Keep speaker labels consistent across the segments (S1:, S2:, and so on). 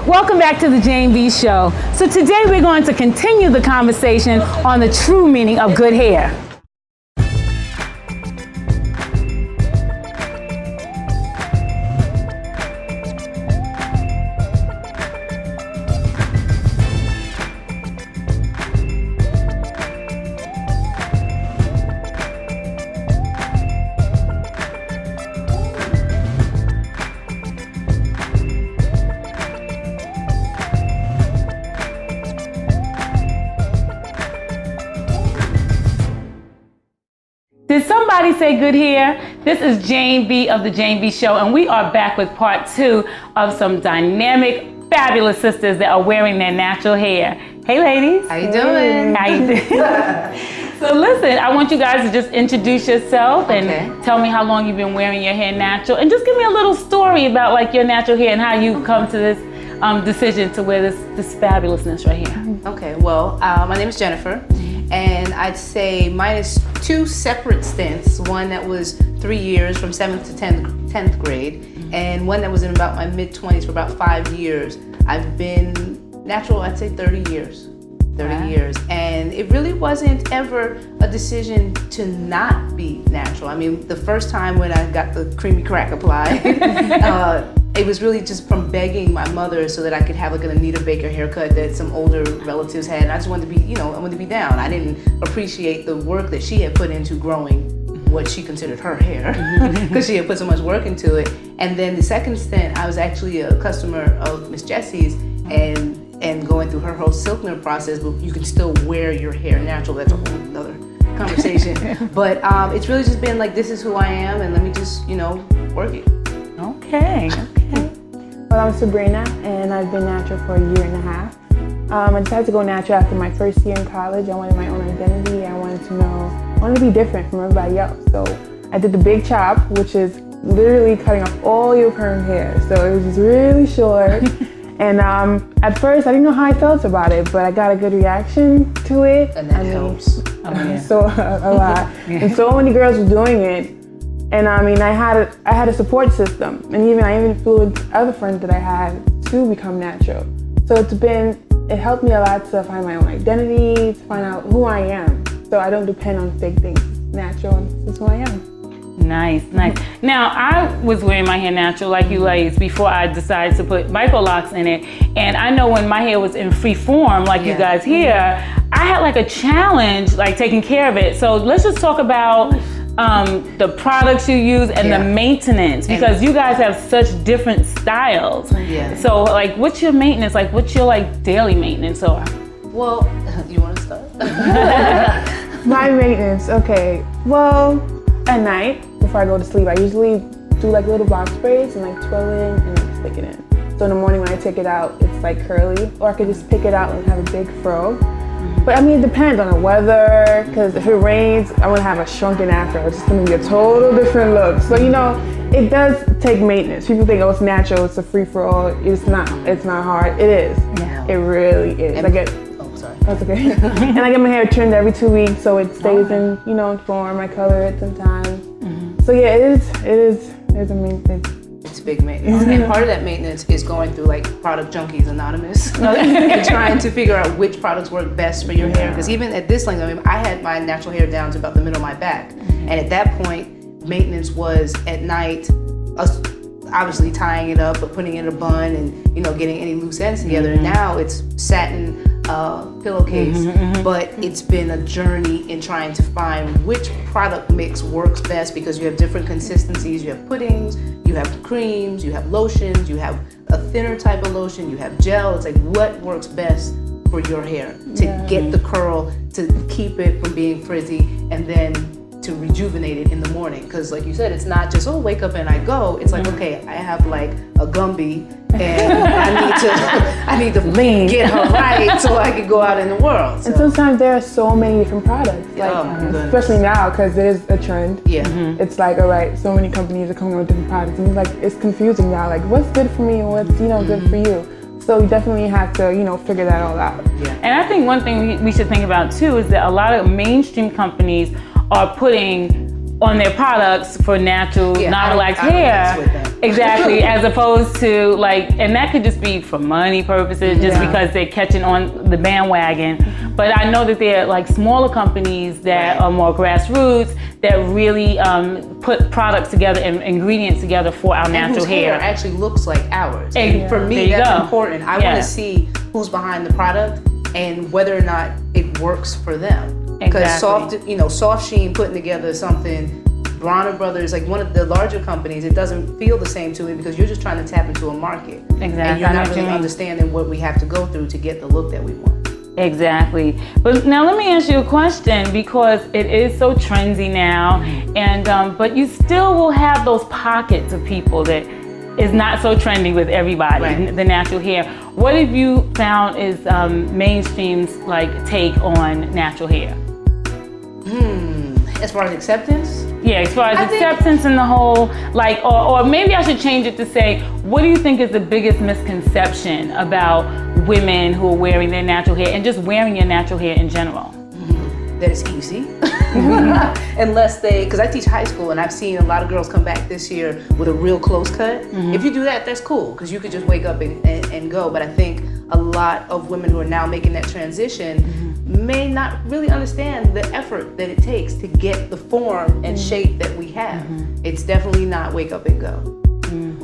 S1: Welcome back to the Jane B Show. So today we're going to continue the conversation on the true meaning of good hair. Did somebody say good hair? This is Jane B of the Jane B Show, and we are back with part 2 of some dynamic, fabulous sisters that are wearing their natural hair. Hey ladies.
S2: How you doing?
S1: How you doing? So listen, I want you guys to just introduce yourself and tell me how long you've been wearing your hair natural, and just give me a little story about like your natural hair and how you come to this decision to wear this fabulousness right here.
S2: Okay, well, my name is Jennifer. And I'd say mine is 2 separate stints. One that was 3 years from 7th to 10th grade, and one that was in about my mid-20s for about 5 years. I've been natural, I'd say 30 years. 30 years. And it really wasn't ever a decision to not be natural. I mean, the first time when I got the creamy crack applied, it was really just from begging my mother so that I could have like an Anita Baker haircut that some older relatives had. And I just wanted to be, I wanted to be down. I didn't appreciate the work that she had put into growing what she considered her hair, because she had put so much work into it. And then the second stint, I was actually a customer of Miss Jessie's and going through her whole Silkner process, but you can still wear your hair natural. That's a whole other conversation. But it's really just been like, this is who I am, and let me just, work it.
S1: Okay.
S3: Well, I'm Sabrina, and I've been natural for a year and a half. I decided to go natural after my first year in college. I wanted my own identity. I wanted to be different from everybody else. So I did the big chop, which is literally cutting off all your perm hair. So it was just really short. And at first, I didn't know how I felt about it, but I got a good reaction to it.
S2: And that helps.
S3: So a lot. And so many girls were doing it. And I had a support system, and I even influenced other friends that I had to become natural. So it helped me a lot to find my own identity, to find out who I am. So I don't depend on fake things. Natural, and this is who I am.
S1: Nice. Now, I was wearing my hair natural like you ladies before I decided to put micro locks in it. And I know when my hair was in free form, like you guys here, I had like a challenge, like taking care of it. So let's just talk about the products you use and the maintenance, because you guys have such different styles. So like, what's your maintenance? Like, what's your like daily maintenance? So,
S2: well, you want to start?
S3: My maintenance, okay. Well, at night before I go to sleep, I usually do like little box braids and like twirl it and like stick it in. So in the morning when I take it out, it's like curly, or I could just pick it out and have a big fro. But it depends on the weather, because if it rains, I want to have a shrunken afro. It's just going to be a total different look. So, it does take maintenance. People think, it's natural, it's a free-for-all. It's not hard. It is. Yeah. It really is. That's okay. And I get my hair trimmed every 2 weeks, so it stays in, form. I color it sometimes. So yeah, it is a maintenance.
S2: It's big maintenance. And part of that maintenance is going through like Product Junkies Anonymous and trying to figure out which products work best for your hair. Because even at this length, I had my natural hair down to about the middle of my back. And at that point, maintenance was at night, obviously tying it up, but putting it in a bun and getting any loose ends together. And now it's satin pillowcase, but it's been a journey in trying to find which product mix works best, because you have different consistencies. You have puddings, you have creams, you have lotions, you have a thinner type of lotion, you have gel. It's like, what works best for your hair to get the curl, to keep it from being frizzy, and then to rejuvenate it in the morning. Because like you said, it's not just, wake up and I go. It's like, okay, I have like a Gumby, and I need to get her right so I can go out in the world. So.
S3: And sometimes there are so many different products, especially now, because there's a trend. It's like, all right, so many companies are coming out with different products, and it's confusing now. Like, what's good for me and what's good for you? So we definitely have to figure that all out.
S1: And I think one thing we should think about too is that a lot of mainstream companies are putting on their products for natural, non-relaxed
S2: I don't
S1: hair.
S2: mess with them.
S1: Exactly, as opposed to like, and that could just be for money purposes, just because they're catching on the bandwagon. But I know that there are like smaller companies that are more grassroots that really put products together and ingredients together for our natural
S2: whose
S1: hair.
S2: actually looks like ours. And for me, that's important. I want to see who's behind the product and whether or not it works for them. Because Soft Sheen putting together something, Bronner Brothers, like one of the larger companies, it doesn't feel the same to me because you're just trying to tap into a market.
S1: Exactly.
S2: And you're not really understanding what we have to go through to get the look that we want.
S1: Exactly. But now let me ask you a question, because it is so trendy now, and but you still will have those pockets of people that is not so trendy with everybody, the natural hair. What have you found is mainstream's like take on natural hair?
S2: As far as acceptance?
S1: Yeah, as far as acceptance and the whole, like, or maybe I should change it to say, what do you think is the biggest misconception about women who are wearing their natural hair and just wearing your natural hair in general?
S2: That it's easy. Unless because I teach high school and I've seen a lot of girls come back this year with a real close cut. If you do that, that's cool, because you could just wake up and go. But I think a lot of women who are now making that transition may not really understand the effort that it takes to get the form and shape that we have. It's definitely not wake up and go.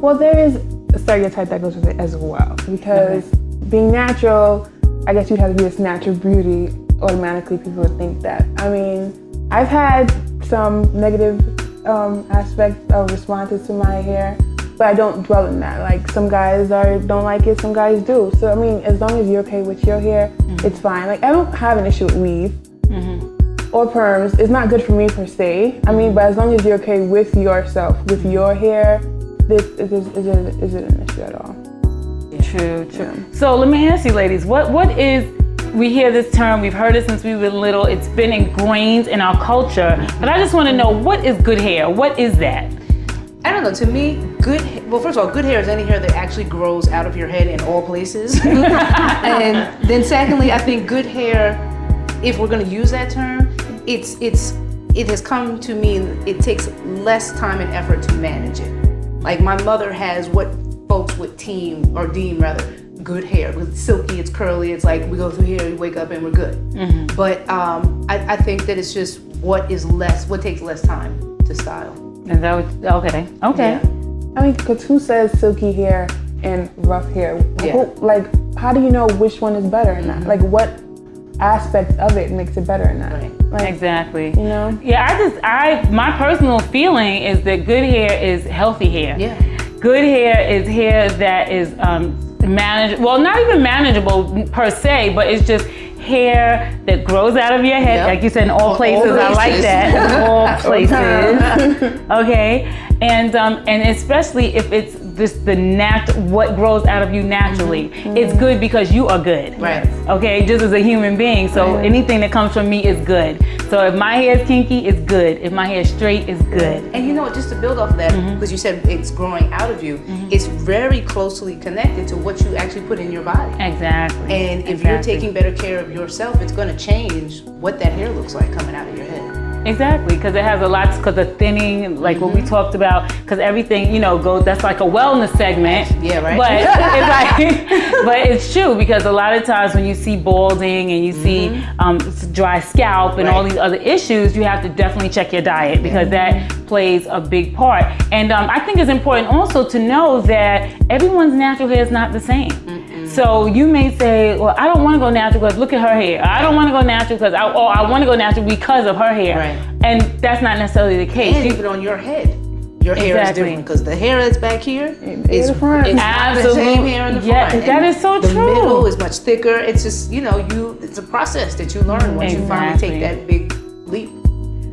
S3: Well, there is a stereotype that goes with it as well, because being natural, I guess you'd have to be this natural beauty. Automatically people would think that. I mean, I've had some negative aspects of responses to my hair, but I don't dwell in that. Like, some guys don't like it, some guys do. So I mean, as long as you're okay with your hair, it's fine. Like, I don't have an issue with weave or perms. It's not good for me per se. I mean, but as long as you're okay with yourself, with your hair, this isn't an issue at all.
S1: True. So let me ask you, ladies, what is, we hear this term, we've heard it since we were little, it's been ingrained in our culture, but I just want to know, what is good hair? What is that?
S2: I don't know, to me, well, first of all, good hair is any hair that actually grows out of your head in all places. And then secondly, I think good hair, if we're going to use that term, it has come to mean it takes less time and effort to manage it. Like, my mother has what folks would deem good hair. It's silky, it's curly, it's like we go through here, we wake up and we're good. But I think that it's just what takes less time to style.
S1: Is that what, okay.
S2: Yeah.
S3: I mean, because who says silky hair and rough hair? Like, how do you know which one is better or not? Like, what aspect of it makes it better or not? Like,
S1: exactly.
S3: You know?
S1: Yeah, my personal feeling is that good hair is healthy hair.
S2: Yeah.
S1: Good hair is hair that is manageable. Well, not even manageable per se, but it's just hair that grows out of your head, like you said, in all places. I like that. In all places. Okay, and especially if it's just what grows out of you naturally. It's good because you are good.
S2: Right.
S1: Okay, just as a human being. So anything that comes from me is good. So if my hair is kinky, it's good. If my hair is straight, it's good.
S2: And you know what, just to build off of that, because you said it's growing out of you, it's very closely connected to what you actually put in your body.
S1: Exactly.
S2: And if you're taking better care of yourself, it's going to change what that hair looks like coming out of your head.
S1: Exactly, because it has a lot, because of thinning, like what we talked about, because everything, goes, that's like a wellness segment.
S2: Yeah, right.
S1: But it's like, but it's true, because a lot of times when you see balding and you see dry scalp and all these other issues, you have to definitely check your diet, because that plays a big part. And I think it's important also to know that everyone's natural hair is not the same. So you may say, well, I don't want to go natural because look at her hair. I don't want to go natural because I want to go natural because of her hair. Right. And that's not necessarily the case.
S2: And even on your head, your hair is different, because the hair that's back here is not the same hair in the front.
S1: Yeah, that is so true.
S2: The middle is much thicker. It's just, it's a process that you learn once you finally take that big leap.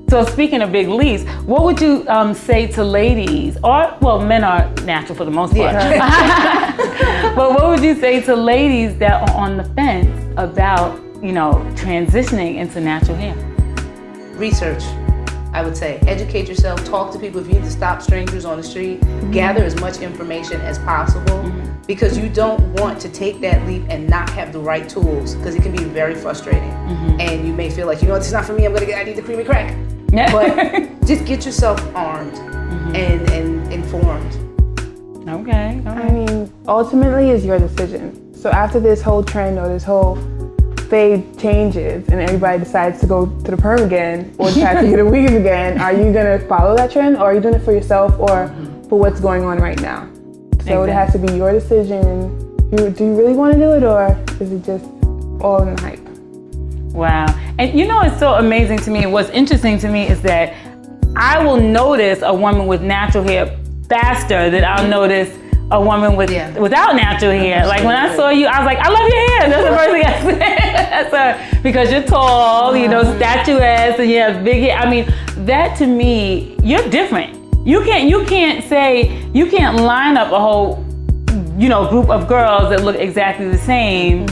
S1: So speaking of big leaps, what would you say to ladies, men are natural for the most part, but what would you say to ladies that are on the fence about, transitioning into natural hair?
S2: Research, I would say. Educate yourself, talk to people. If you need to stop strangers on the street, gather as much information as possible, because you don't want to take that leap and not have the right tools, because it can be very frustrating. And you may feel like, it's not for me, I need the creamy crack. But just get yourself armed and informed.
S1: Okay. All
S3: I
S1: right.
S3: mean, ultimately, it's your decision. So after this whole trend or this whole fade changes and everybody decides to go to the perm again or decides to get a weave again, are you gonna follow that trend, or are you doing it for yourself or for what's going on right now? So it has to be your decision. Do you really want to do it, or is it just all in the hype?
S1: Wow. And you know, it's so amazing to me. What's interesting to me is that I will notice a woman with natural hair faster than I'll notice a woman without natural hair. Like when I saw you, I was like, I love your hair. That's the first thing I said. So, because you're tall, you know, statuesque, and you have big hair. I mean, that to me, you're different. You can't line up a whole, you know, group of girls that look exactly the same.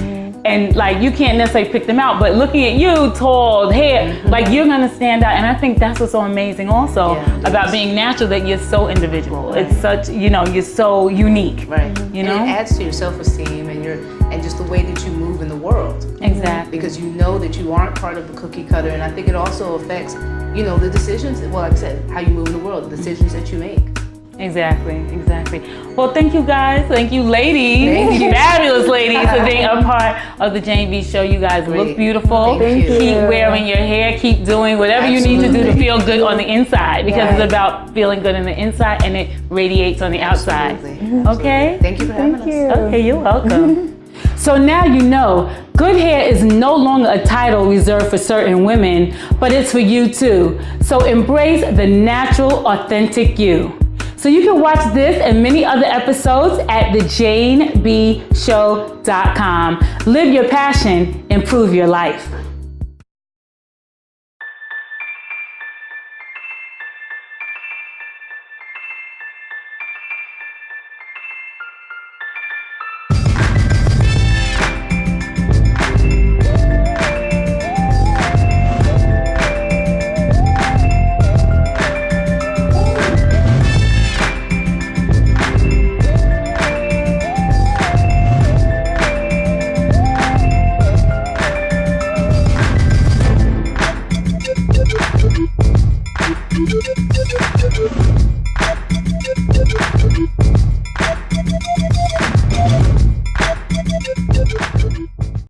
S1: And like you can't necessarily pick them out, but looking at you, tall hair, like you're gonna stand out. And I think that's what's so amazing also about being natural, that you're so individual. Right. It's such, you know, you're so unique.
S2: Right.
S1: You know,
S2: and it adds to your self-esteem and just the way that you move in the world.
S1: Exactly.
S2: Because you know that you aren't part of the cookie cutter, and I think it also affects, you know, the decisions. Well, like I said, how you move in the world, the decisions that you make.
S1: Exactly. Well, thank you guys. Thank you, ladies. Fabulous ladies for being a part of the Jane V Show. You guys look beautiful.
S2: Thank you.
S1: Keep wearing your hair. Keep doing whatever you need to do to feel good on the inside, because it's about feeling good on the inside and it radiates on the outside.
S2: Absolutely.
S1: Okay?
S2: Thank you for having us.
S1: Okay, you're welcome. So now you know, good hair is no longer a title reserved for certain women, but it's for you too. So embrace the natural, authentic you. So you can watch this and many other episodes at thejanebshow.com. Live your passion, improve your life.
S4: Thank you.